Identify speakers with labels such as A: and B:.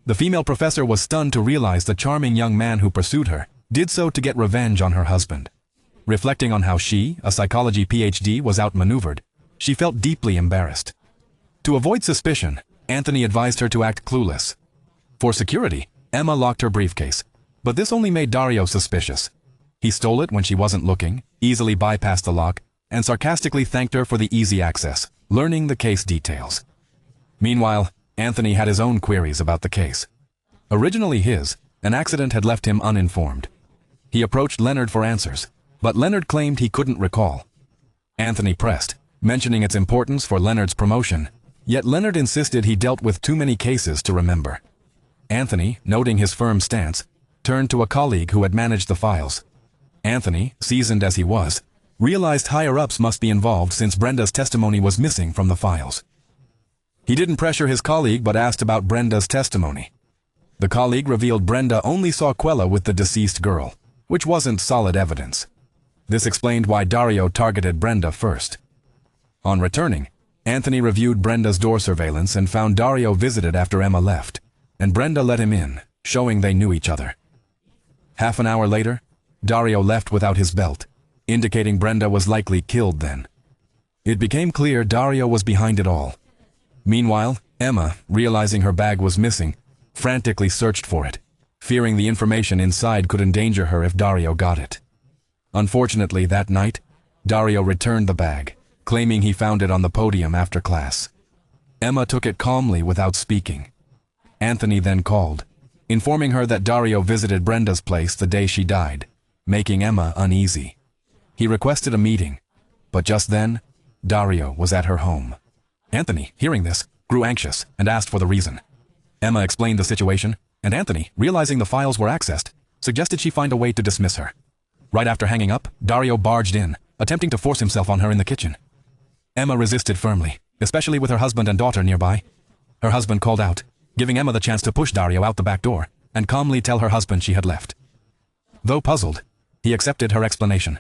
A: The female professor was stunned to realize the charming young man who pursued her did so to get revenge on her husband. Reflecting on how she, a psychology PhD, was outmaneuvered, she felt deeply embarrassed. To avoid suspicion, Anthony advised her to act clueless. For security, Emma locked her briefcase, but this only made Dario suspicious. He stole it when she wasn't looking, easily bypassed the lock, and sarcastically thanked her for the easy access, learning the case details. Meanwhile, Anthony had his own queries about the case. Originally his, an accident had left him uninformed. He approached Leonard for answers, but Leonard claimed he couldn't recall. Anthony pressed, mentioning its importance for Leonard's promotion, yet Leonard insisted he dealt with too many cases to remember. Anthony, noting his firm stance, turned to a colleague who had managed the files. Anthony, seasoned as he was, realized higher-ups must be involved since Brenda's testimony was missing from the files. He didn't pressure his colleague but asked about Brenda's testimony. The colleague revealed Brenda only saw Quella with the deceased girl, which wasn't solid evidence. This explained why Dario targeted Brenda first. On returning, Anthony reviewed Brenda's door surveillance and found Dario visited after Emma left, and Brenda let him in, showing they knew each other. Half an hour later, Dario left without his belt, indicating Brenda was likely killed then. It became clear Dario was behind it all. Meanwhile, Emma, realizing her bag was missing, frantically searched for it, fearing the information inside could endanger her if Dario got it. Unfortunately, that night, Dario returned the bag, claiming he found it on the podium after class. Emma took it calmly without speaking. Anthony then called, informing her that Dario visited Brenda's place the day she died, making Emma uneasy. He requested a meeting, but just then, Dario was at her home. Anthony, hearing this, grew anxious and asked for the reason. Emma explained the situation, and Anthony, realizing the files were accessed, suggested she find a way to dismiss her. Right after hanging up, Dario barged in, attempting to force himself on her in the kitchen. Emma resisted firmly, especially with her husband and daughter nearby. Her husband called out, giving Emma the chance to push Dario out the back door and calmly tell her husband she had left. Though puzzled, he accepted her explanation.